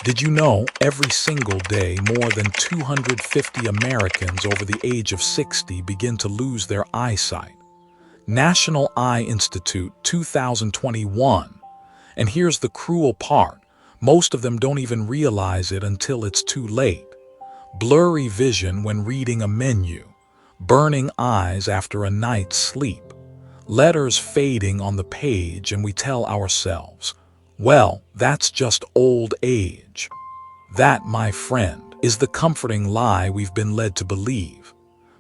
Did you know every single day more than 250 Americans over the age of 60 begin to lose their eyesight? National Eye Institute 2021. And here's the cruel part. Most of them don't even realize it until it's too late. Blurry vision when reading a menu, burning eyes after a night's sleep, letters fading on the page, and we tell ourselves, well, that's just old age. That, my friend, is the comforting lie we've been led to believe.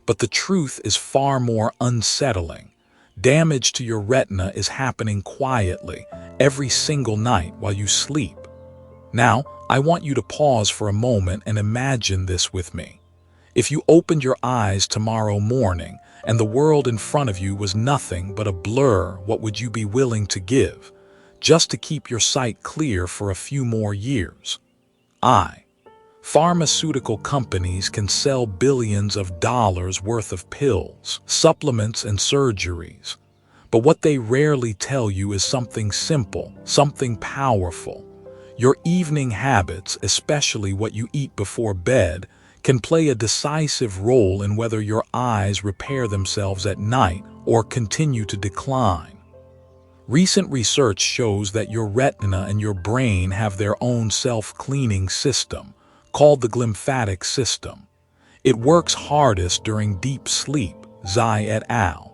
But the truth is far more unsettling. Damage to your retina is happening quietly every single night while you sleep. Now, I want you to pause for a moment and imagine this with me. If you opened your eyes tomorrow morning and the world in front of you was nothing but a blur, what would you be willing to give, just to keep your sight clear for a few more years? Pharmaceutical companies can sell billions of dollars worth of pills, supplements, and surgeries. But what they rarely tell you is something simple, something powerful. Your evening habits, especially what you eat before bed, can play a decisive role in whether your eyes repair themselves at night or continue to decline. Recent research shows that your retina and your brain have their own self-cleaning system, called the glymphatic system. It works hardest during deep sleep, Zai et al.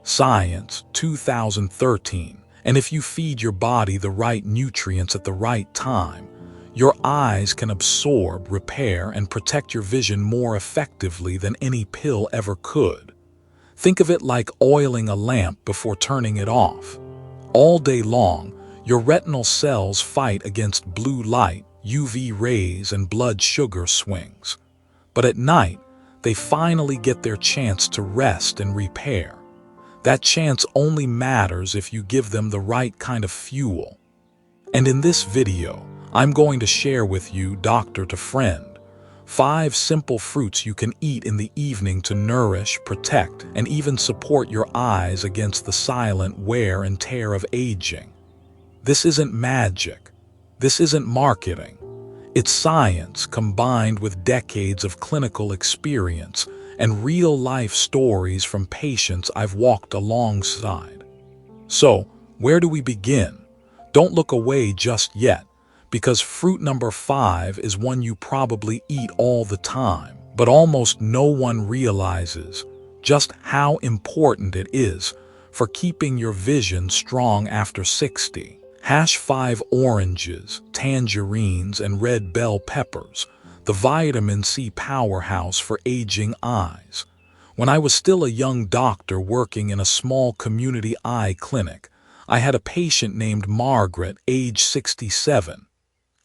Science, 2013. And if you feed your body the right nutrients at the right time, your eyes can absorb, repair, and protect your vision more effectively than any pill ever could. Think of it like oiling a lamp before turning it off. All day long, your retinal cells fight against blue light, UV rays, and blood sugar swings. But at night, they finally get their chance to rest and repair. That chance only matters if you give them the right kind of fuel. And in this video, I'm going to share with you, doctor to friend, 5 simple fruits you can eat in the evening to nourish, protect, and even support your eyes against the silent wear and tear of aging. This isn't magic. This isn't marketing. It's science combined with decades of clinical experience and real-life stories from patients I've walked alongside. So, where do we begin? Don't look away just yet, because fruit number 5 is one you probably eat all the time, but almost no one realizes just how important it is for keeping your vision strong after 60. #5 oranges, tangerines, and red bell peppers, the vitamin C powerhouse for aging eyes. When I was still a young doctor working in a small community eye clinic, I had a patient named Margaret, age 67.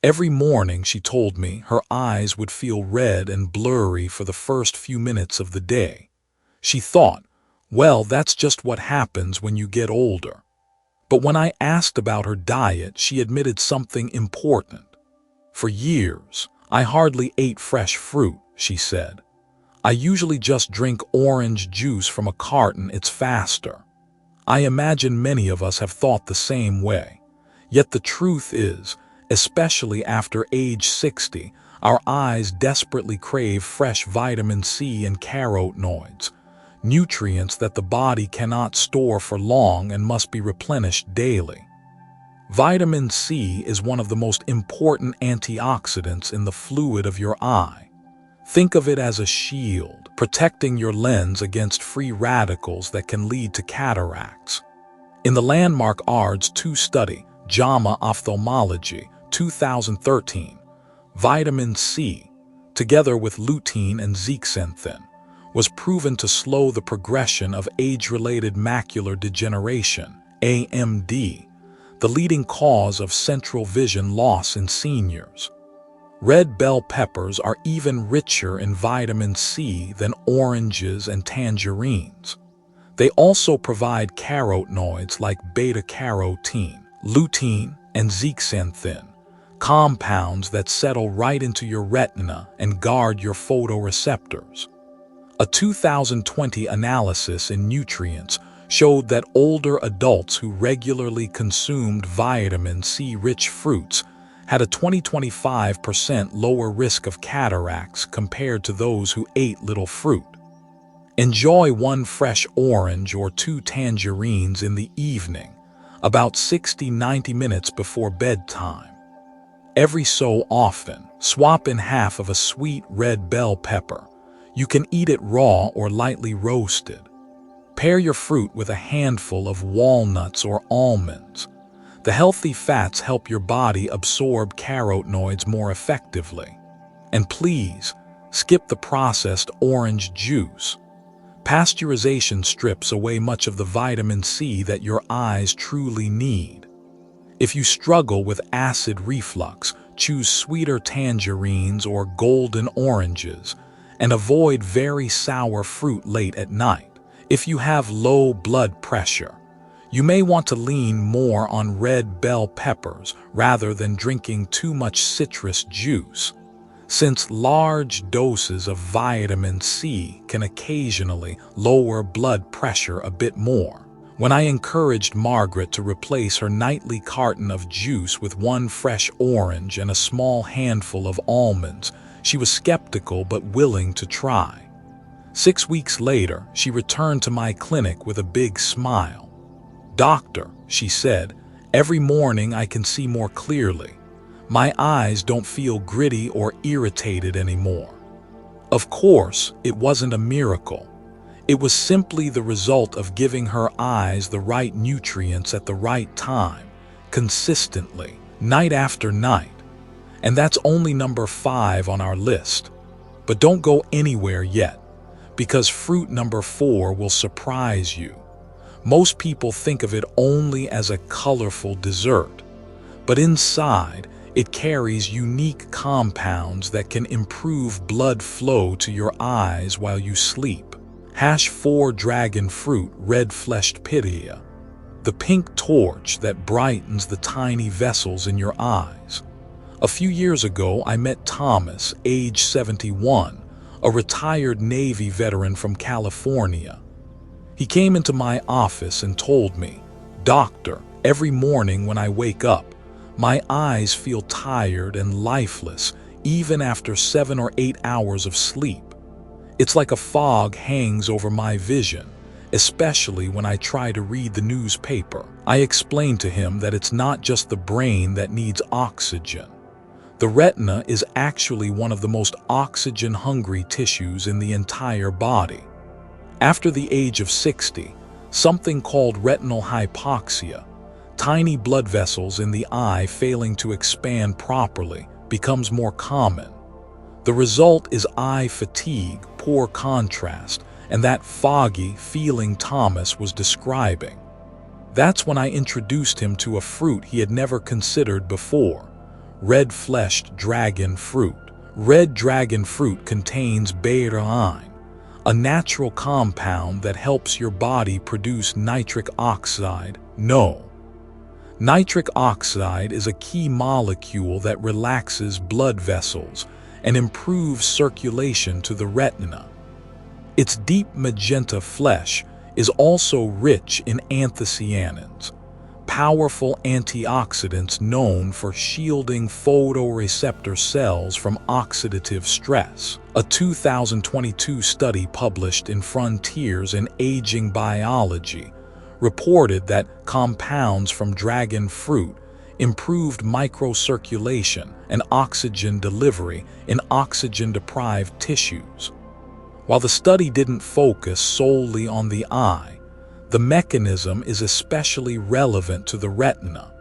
Every morning, she told me, her eyes would feel red and blurry for the first few minutes of the day. She thought, well, that's just what happens when you get older. But when I asked about her diet, she admitted something important. For years, I hardly ate fresh fruit, she said. I usually just drink orange juice from a carton, it's faster. I imagine many of us have thought the same way. Yet the truth is, especially after age 60, our eyes desperately crave fresh vitamin C and carotenoids, nutrients that the body cannot store for long and must be replenished daily. Vitamin C is one of the most important antioxidants in the fluid of your eye. Think of it as a shield, protecting your lens against free radicals that can lead to cataracts. In the landmark ARDS 2 study, JAMA Ophthalmology, 2013, vitamin C, together with lutein and zeaxanthin, was proven to slow the progression of age-related macular degeneration, AMD, the leading cause of central vision loss in seniors. Red bell peppers are even richer in vitamin C than oranges and tangerines. They also provide carotenoids like beta-carotene, lutein, and zeaxanthin, compounds that settle right into your retina and guard your photoreceptors. A 2020 analysis in Nutrients showed that older adults who regularly consumed vitamin C-rich fruits had a 20-25% lower risk of cataracts compared to those who ate little fruit. Enjoy one fresh orange or two tangerines in the evening, about 60-90 minutes before bedtime. Every so often, swap in half of a sweet red bell pepper. You can eat it raw or lightly roasted. Pair your fruit with a handful of walnuts or almonds. The healthy fats help your body absorb carotenoids more effectively. And please, skip the processed orange juice. Pasteurization strips away much of the vitamin C that your eyes truly need. If you struggle with acid reflux, choose sweeter tangerines or golden oranges, and avoid very sour fruit late at night. If you have low blood pressure, you may want to lean more on red bell peppers rather than drinking too much citrus juice, since large doses of vitamin C can occasionally lower blood pressure a bit more. When I encouraged Margaret to replace her nightly carton of juice with one fresh orange and a small handful of almonds, she was skeptical but willing to try. 6 weeks later, she returned to my clinic with a big smile. "Doctor," she said, "every morning I can see more clearly. My eyes don't feel gritty or irritated anymore." Of course, it wasn't a miracle. It was simply the result of giving her eyes the right nutrients at the right time, consistently, night after night. And that's only number 5 on our list. But don't go anywhere yet, because fruit number 4 will surprise you. Most people think of it only as a colorful dessert, but inside, it carries unique compounds that can improve blood flow to your eyes while you sleep. #4 Dragon Fruit Red-Fleshed Pitaya, the pink torch that brightens the tiny vessels in your eyes. A few years ago, I met Thomas, age 71, a retired Navy veteran from California. He came into my office and told me, "Doctor, every morning when I wake up, my eyes feel tired and lifeless, even after 7 or 8 hours of sleep. It's like a fog hangs over my vision, especially when I try to read the newspaper." I explained to him that it's not just the brain that needs oxygen. The retina is actually one of the most oxygen-hungry tissues in the entire body. After the age of 60, something called retinal hypoxia, tiny blood vessels in the eye failing to expand properly, becomes more common. The result is eye fatigue, poor contrast, and that foggy feeling Thomas was describing. That's when I introduced him to a fruit he had never considered before: red-fleshed dragon fruit. Red dragon fruit contains beta-ine, a natural compound that helps your body produce nitric oxide. Nitric oxide is a key molecule that relaxes blood vessels and improves circulation to the retina. Its deep magenta flesh is also rich in anthocyanins, powerful antioxidants known for shielding photoreceptor cells from oxidative stress. A 2022 study published in Frontiers in Aging Biology reported that compounds from dragon fruit improved microcirculation and oxygen delivery in oxygen-deprived tissues. While the study didn't focus solely on the eye, the mechanism is especially relevant to the retina,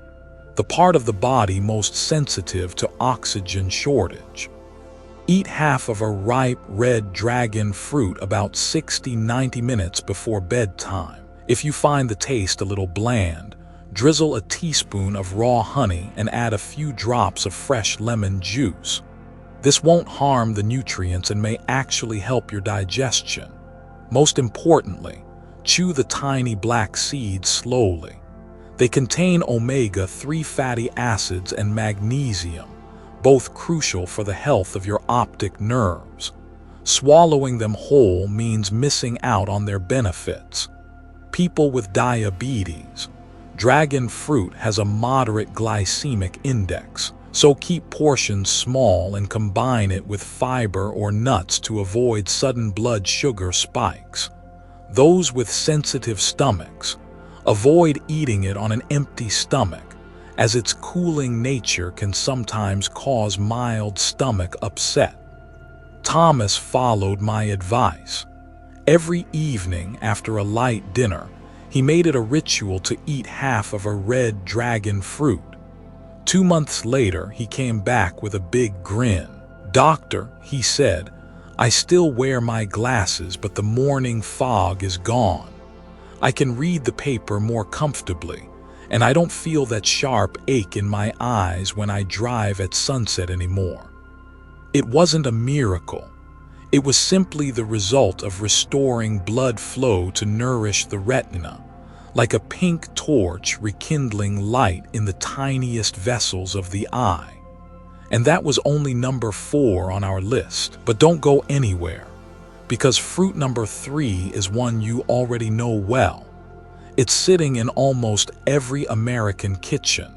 the part of the body most sensitive to oxygen shortage. Eat half of a ripe red dragon fruit about 60-90 minutes before bedtime. If you find the taste a little bland, drizzle a teaspoon of raw honey and add a few drops of fresh lemon juice. This won't harm the nutrients and may actually help your digestion. Most importantly, chew the tiny black seeds slowly. They contain omega-3 fatty acids and magnesium, both crucial for the health of your optic nerves. Swallowing them whole means missing out on their benefits. People with diabetes, dragon fruit has a moderate glycemic index, So keep portions small and combine it with fiber or nuts to avoid sudden blood sugar spikes. Those with sensitive stomachs, avoid eating it on an empty stomach, as its cooling nature can sometimes cause mild stomach upset. Thomas followed my advice. Every evening after a light dinner, he made it a ritual to eat half of a red dragon fruit. 2 months later, he came back with a big grin. "Doctor," he said, "I still wear my glasses, but the morning fog is gone. I can read the paper more comfortably, and I don't feel that sharp ache in my eyes when I drive at sunset anymore." It wasn't a miracle. It was simply the result of restoring blood flow to nourish the retina, like a pink torch rekindling light in the tiniest vessels of the eye. And that was only number 4 on our list. But don't go anywhere, because fruit number 3 is one you already know well. It's sitting in almost every American kitchen.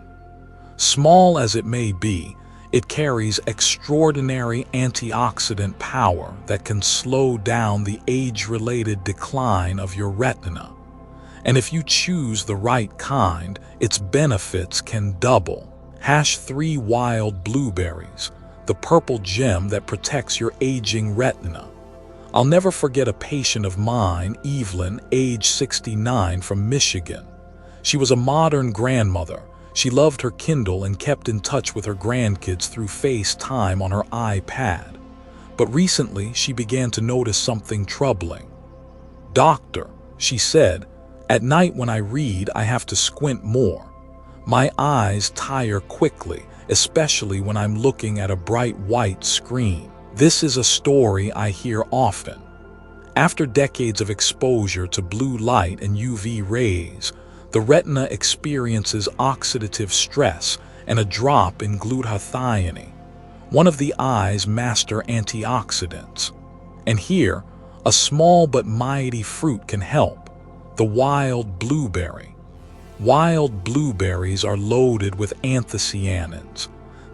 Small as it may be, it carries extraordinary antioxidant power that can slow down the age-related decline of your retina. And if you choose the right kind, its benefits can double. #3 Wild Blueberries, the purple gem that protects your aging retina. I'll never forget a patient of mine, Evelyn, age 69, from Michigan. She was a modern grandmother. She loved her Kindle and kept in touch with her grandkids through FaceTime on her iPad. But recently, she began to notice something troubling. "Doctor," she said, "at night when I read, I have to squint more. My eyes tire quickly, especially when I'm looking at a bright white screen." This is a story I hear often. After decades of exposure to blue light and UV rays, the retina experiences oxidative stress and a drop in glutathione, one of the eye's master antioxidants. And here, a small but mighty fruit can help: the wild blueberry. Wild blueberries are loaded with anthocyanins,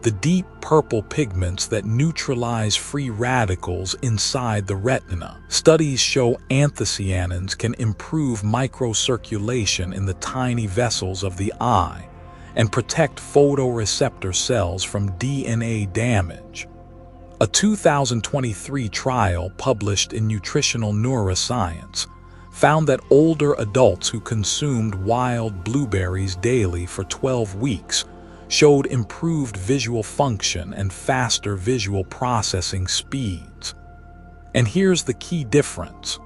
the deep purple pigments that neutralize free radicals inside the retina. Studies show anthocyanins can improve microcirculation in the tiny vessels of the eye and protect photoreceptor cells from DNA damage. A 2023 trial published in Nutritional Neuroscience found that older adults who consumed wild blueberries daily for 12 weeks showed improved visual function and faster visual processing speeds. And here's the key difference.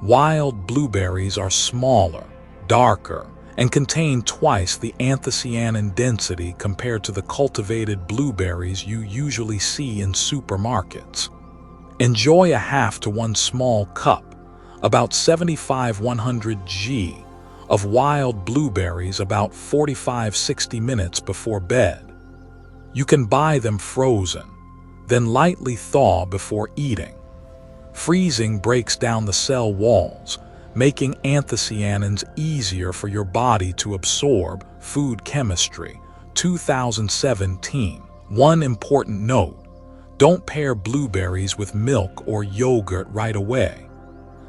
Wild blueberries are smaller, darker, and contain twice the anthocyanin density compared to the cultivated blueberries you usually see in supermarkets. Enjoy a half to 1 small cup, about 75-100 g, of wild blueberries about 45-60 minutes before bed. You can buy them frozen, then lightly thaw before eating. Freezing breaks down the cell walls, making anthocyanins easier for your body to absorb. Food Chemistry, 2017. One important note: don't pair blueberries with milk or yogurt right away.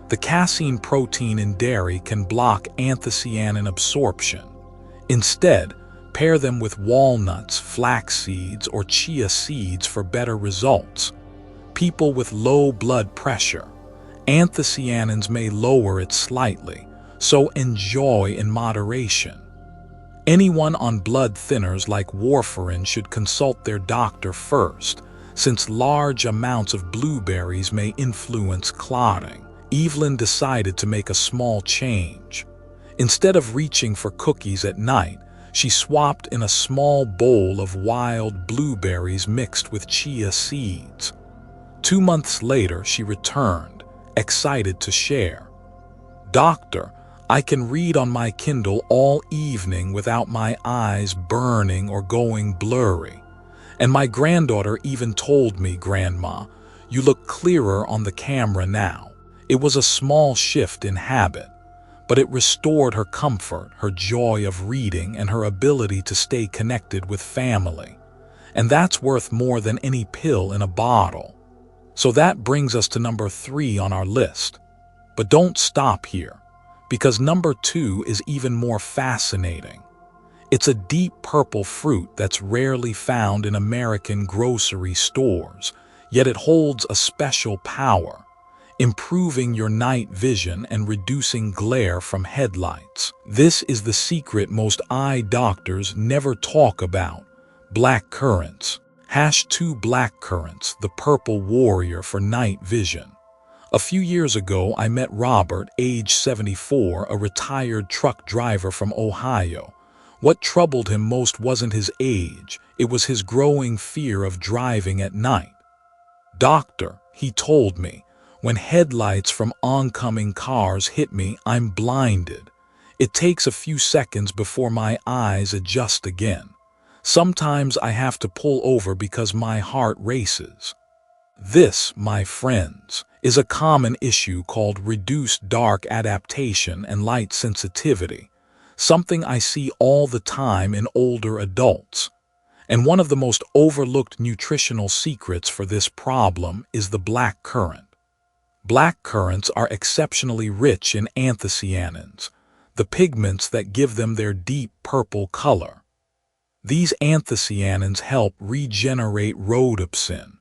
The casein protein in dairy can block anthocyanin absorption. Instead, pair them with walnuts, flax seeds, or chia seeds for better results. People with low blood pressure, anthocyanins may lower it slightly, so enjoy in moderation. Anyone on blood thinners like warfarin should consult their doctor first, since large amounts of blueberries may influence clotting. Evelyn decided to make a small change. Instead of reaching for cookies at night, she swapped in a small bowl of wild blueberries mixed with chia seeds. 2 months later, she returned, excited to share. "Doctor, I can read on my Kindle all evening without my eyes burning or going blurry. And my granddaughter even told me, 'Grandma, you look clearer on the camera now.'" It was a small shift in habit, but it restored her comfort, her joy of reading, and her ability to stay connected with family. And that's worth more than any pill in a bottle. So that brings us to number 3 on our list. But don't stop here, because number 2 is even more fascinating. It's a deep purple fruit that's rarely found in American grocery stores, yet it holds a special power, improving your night vision and reducing glare from headlights. This is the secret most eye doctors never talk about: blackcurrants. #2 Blackcurrants, the purple warrior for night vision. A few years ago, I met Robert, age 74, a retired truck driver from Ohio. What troubled him most wasn't his age, it was his growing fear of driving at night. "Doctor," he told me, "when headlights from oncoming cars hit me, I'm blinded. It takes a few seconds before my eyes adjust again. Sometimes I have to pull over because my heart races." This, my friends, is a common issue called reduced dark adaptation and light sensitivity, something I see all the time in older adults. And one of the most overlooked nutritional secrets for this problem is the blackcurrant. Blackcurrants are exceptionally rich in anthocyanins, the pigments that give them their deep purple color. These anthocyanins help regenerate rhodopsin,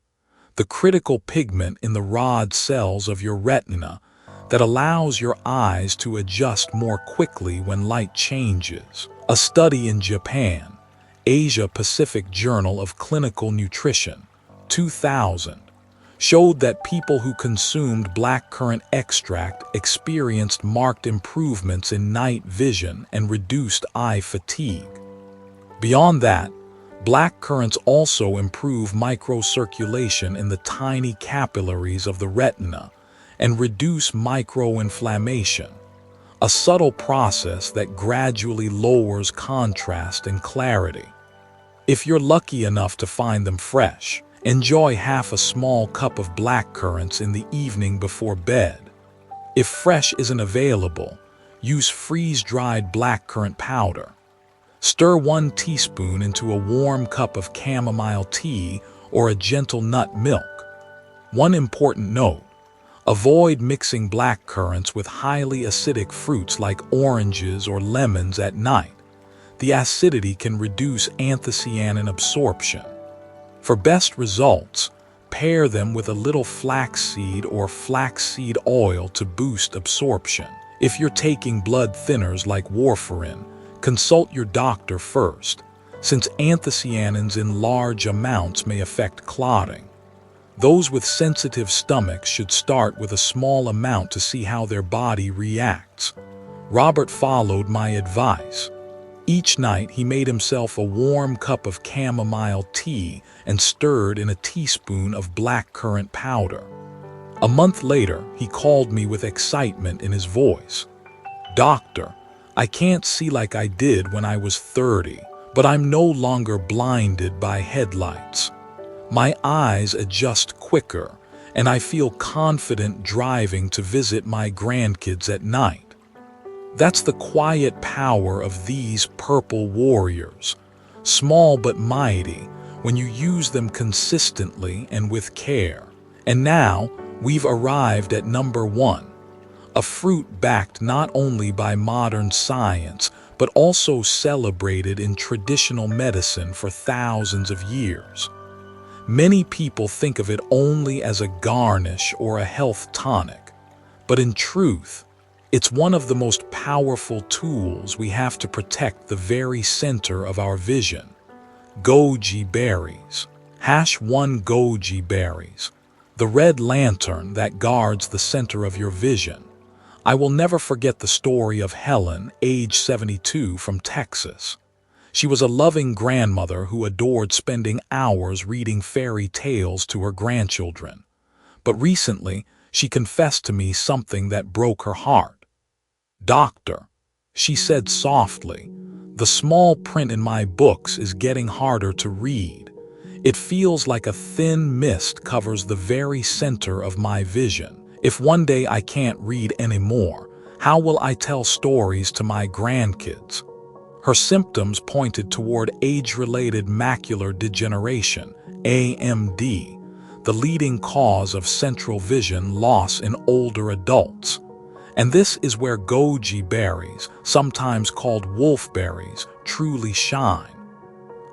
the critical pigment in the rod cells of your retina that allows your eyes to adjust more quickly when light changes. A study in Japan, Asia Pacific Journal of Clinical Nutrition, 2000, showed that people who consumed blackcurrant extract experienced marked improvements in night vision and reduced eye fatigue. Beyond that, blackcurrants also improve microcirculation in the tiny capillaries of the retina and reduce microinflammation, a subtle process that gradually lowers contrast and clarity. If you're lucky enough to find them fresh, enjoy half a small cup of blackcurrants in the evening before bed. If fresh isn't available, use freeze-dried blackcurrant powder. Stir 1 teaspoon into a warm cup of chamomile tea or a gentle nut milk. One important note: avoid mixing blackcurrants with highly acidic fruits like oranges or lemons at night. The acidity can reduce anthocyanin absorption. For best results, pair them with a little flaxseed or flaxseed oil to boost absorption. If you're taking blood thinners like warfarin, consult your doctor first, since anthocyanins in large amounts may affect clotting. Those with sensitive stomachs should start with a small amount to see how their body reacts. Robert followed my advice. Each night he made himself a warm cup of chamomile tea and stirred in a teaspoon of blackcurrant powder. A month later, he called me with excitement in his voice. "Doctor, I can't see like I did when I was 30, but I'm no longer blinded by headlights. My eyes adjust quicker, and I feel confident driving to visit my grandkids at night." That's the quiet power of these purple warriors, small but mighty when you use them consistently and with care. And now, we've arrived at number 1. A fruit backed not only by modern science, but also celebrated in traditional medicine for thousands of years. Many people think of it only as a garnish or a health tonic, but in truth, it's one of the most powerful tools we have to protect the very center of our vision. Goji berries. #1 Goji berries, the red lantern that guards the center of your vision. I will never forget the story of Helen, age 72, from Texas. She was a loving grandmother who adored spending hours reading fairy tales to her grandchildren. But recently, she confessed to me something that broke her heart. "Doctor," she said softly, "the small print in my books is getting harder to read. It feels like a thin mist covers the very center of my vision. If one day I can't read anymore, how will I tell stories to my grandkids?" Her symptoms pointed toward age-related macular degeneration, AMD, the leading cause of central vision loss in older adults. And this is where goji berries, sometimes called wolfberries, truly shine.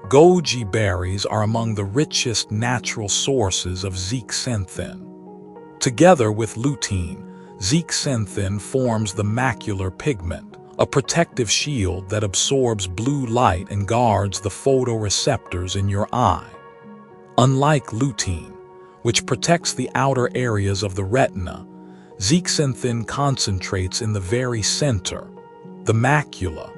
Goji berries are among the richest natural sources of zeaxanthin. Together with lutein, zeaxanthin forms the macular pigment, a protective shield that absorbs blue light and guards the photoreceptors in your eye. Unlike lutein, which protects the outer areas of the retina, zeaxanthin concentrates in the very center, the macula,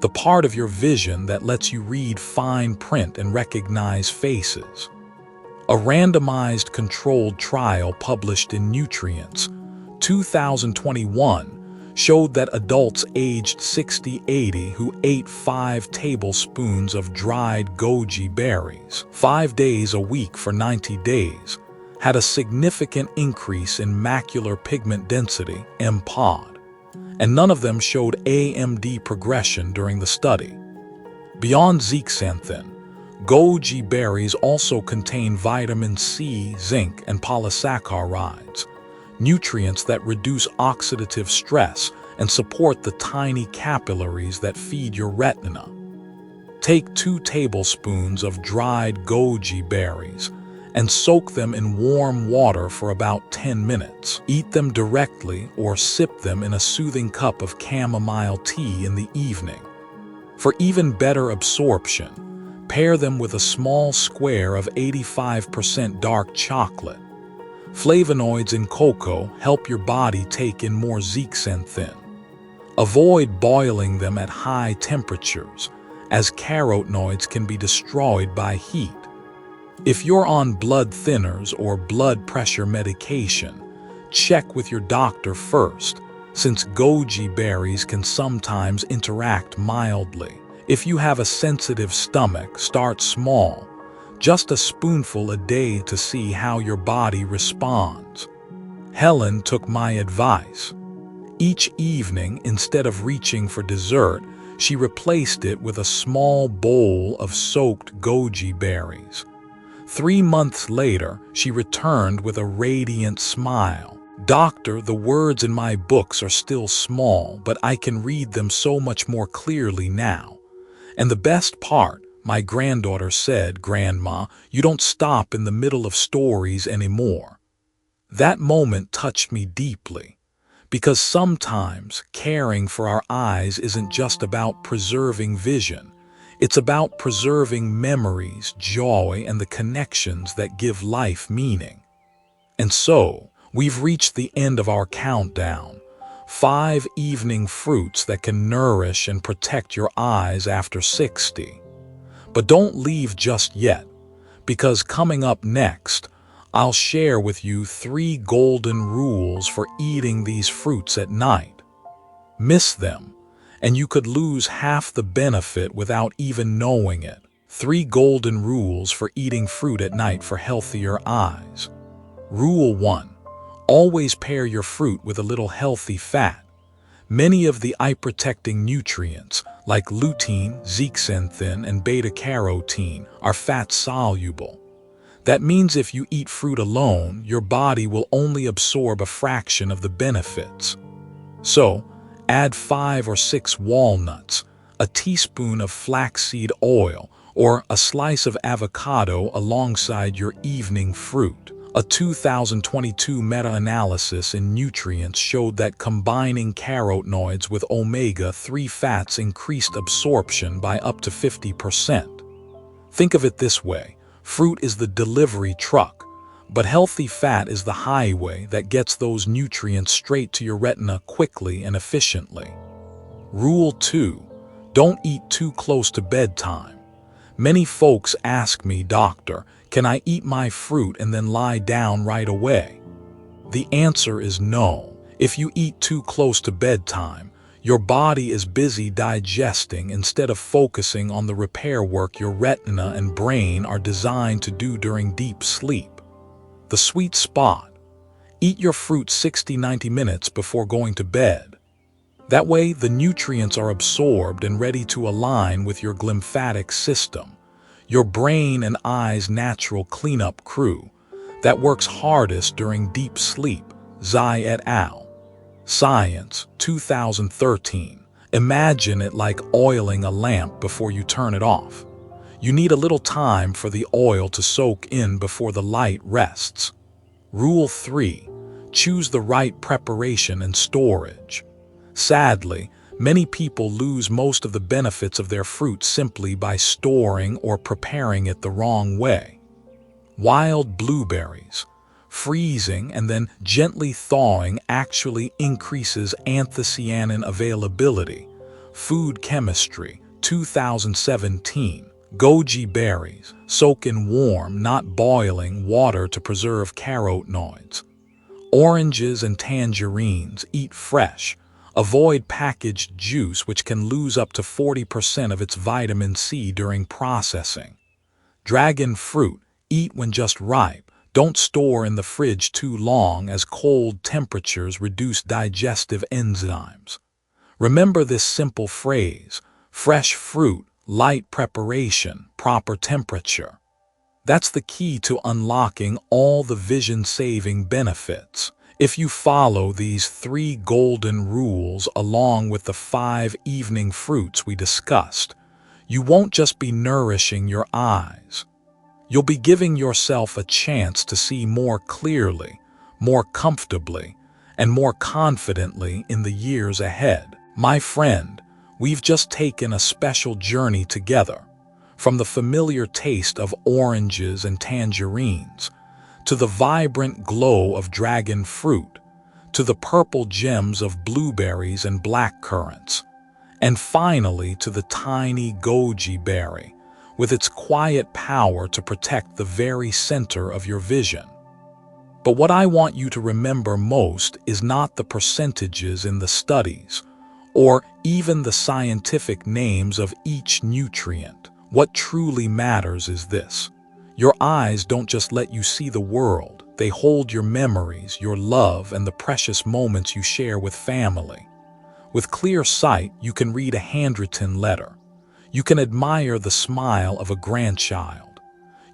the part of your vision that lets you read fine print and recognize faces. A randomized controlled trial published in Nutrients, 2021, showed that adults aged 60-80 who ate 5 tablespoons of dried goji berries 5 days a week for 90 days had a significant increase in macular pigment density, MPOD, and none of them showed AMD progression during the study. Beyond zeaxanthin, goji berries also contain vitamin C, zinc, and polysaccharides, nutrients that reduce oxidative stress and support the tiny capillaries that feed your retina. Take 2 tablespoons of dried goji berries and soak them in warm water for about 10 minutes. Eat them directly or sip them in a soothing cup of chamomile tea in the evening. For even better absorption, pair them with a small square of 85% dark chocolate. Flavonoids in cocoa help your body take in more zeaxanthin. Avoid boiling them at high temperatures, as carotenoids can be destroyed by heat. If you're on blood thinners or blood pressure medication, check with your doctor first, since goji berries can sometimes interact mildly. If you have a sensitive stomach, start small, just a spoonful a day to see how your body responds. Helen took my advice. Each evening, instead of reaching for dessert, she replaced it with a small bowl of soaked goji berries. 3 months later, she returned with a radiant smile. "Doctor, the words in my books are still small, but I can read them so much more clearly now. And the best part," my granddaughter said, "Grandma, you don't stop in the middle of stories anymore." That moment touched me deeply, because sometimes caring for our eyes isn't just about preserving vision. It's about preserving memories, joy, and the connections that give life meaning. And so, we've reached the end of our countdown. 5 evening fruits that can nourish and protect your eyes after 60. But don't leave just yet, because coming up next, I'll share with you 3 golden rules for eating these fruits at night. Miss them, and you could lose half the benefit without even knowing it. 3 golden rules for eating fruit at night for healthier eyes. Rule 1. Always pair your fruit with a little healthy fat. Many of the eye-protecting nutrients, like lutein, zeaxanthin, and beta-carotene, are fat-soluble. That means if you eat fruit alone, your body will only absorb a fraction of the benefits. So, add 5 or 6 walnuts, a teaspoon of flaxseed oil, or a slice of avocado alongside your evening fruit. A 2022 meta-analysis in Nutrients showed that combining carotenoids with omega-3 fats increased absorption by up to 50%. Think of it this way: fruit is the delivery truck, but healthy fat is the highway that gets those nutrients straight to your retina quickly and efficiently. Rule 2. Don't eat too close to bedtime. Many folks ask me, "Doctor, can I eat my fruit and then lie down right away?" The answer is no. If you eat too close to bedtime, your body is busy digesting instead of focusing on the repair work your retina and brain are designed to do during deep sleep. The sweet spot: eat your fruit 60-90 minutes before going to bed. That way, the nutrients are absorbed and ready to align with your glymphatic system, your brain and eyes' natural cleanup crew that works hardest during deep sleep. Zai et al. Science, 2013. Imagine it like oiling a lamp before you turn it off. You need a little time for the oil to soak in before the light rests. Rule 3. Choose the right preparation and storage. Sadly, many people lose most of the benefits of their fruit simply by storing or preparing it the wrong way. Wild blueberries. Freezing and then gently thawing actually increases anthocyanin availability. Food Chemistry, 2017. Goji berries. Soak in warm, not boiling, water to preserve carotenoids. Oranges and tangerines. Eat fresh. Avoid packaged juice, which can lose up to 40% of its vitamin C during processing. Dragon fruit. Eat when just ripe. Don't store in the fridge too long, as cold temperatures reduce digestive enzymes. Remember this simple phrase: fresh fruit, light preparation, proper temperature. That's the key to unlocking all the vision-saving benefits. If you follow these 3 golden rules along with the 5 evening fruits we discussed, you won't just be nourishing your eyes. You'll be giving yourself a chance to see more clearly, more comfortably, and more confidently in the years ahead. My friend, we've just taken a special journey together, from the familiar taste of oranges and tangerines, to the vibrant glow of dragon fruit, to the purple gems of blueberries and blackcurrants, and finally to the tiny goji berry, with its quiet power to protect the very center of your vision. But what I want you to remember most is not the percentages in the studies, or even the scientific names of each nutrient. What truly matters is this: your eyes don't just let you see the world, they hold your memories, your love, and the precious moments you share with family. With clear sight, you can read a handwritten letter. You can admire the smile of a grandchild.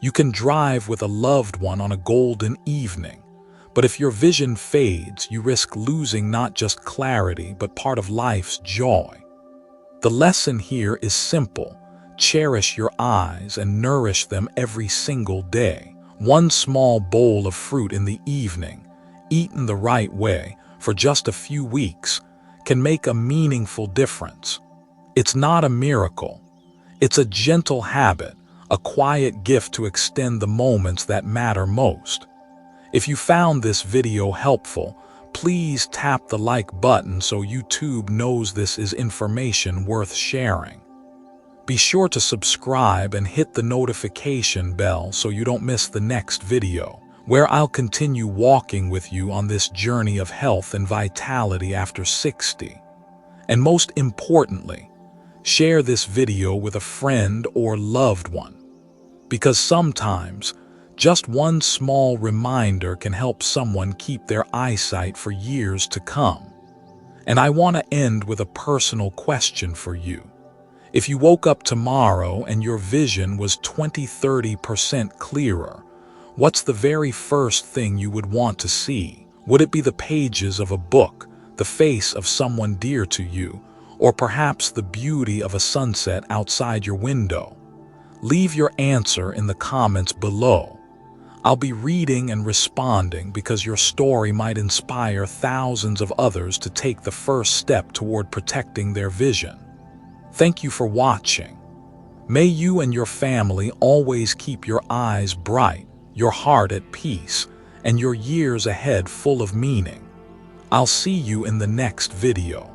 You can drive with a loved one on a golden evening. But if your vision fades, you risk losing not just clarity, but part of life's joy. The lesson here is simple: cherish your eyes and nourish them every single day. One small bowl of fruit in the evening, eaten the right way, for just a few weeks, can make a meaningful difference. It's not a miracle. It's a gentle habit, a quiet gift to extend the moments that matter most. If you found this video helpful, please tap the like button so YouTube knows this is information worth sharing. Be sure to subscribe and hit the notification bell so you don't miss the next video, where I'll continue walking with you on this journey of health and vitality after 60. And most importantly, share this video with a friend or loved one, because sometimes just one small reminder can help someone keep their eyesight for years to come. And I want to end with a personal question for you. If you woke up tomorrow and your vision was 20–30% clearer, what's the very first thing you would want to see? Would it be the pages of a book, the face of someone dear to you, or perhaps the beauty of a sunset outside your window? Leave your answer in the comments below. I'll be reading and responding, because your story might inspire thousands of others to take the first step toward protecting their vision. Thank you for watching. May you and your family always keep your eyes bright, your heart at peace, and your years ahead full of meaning. I'll see you in the next video.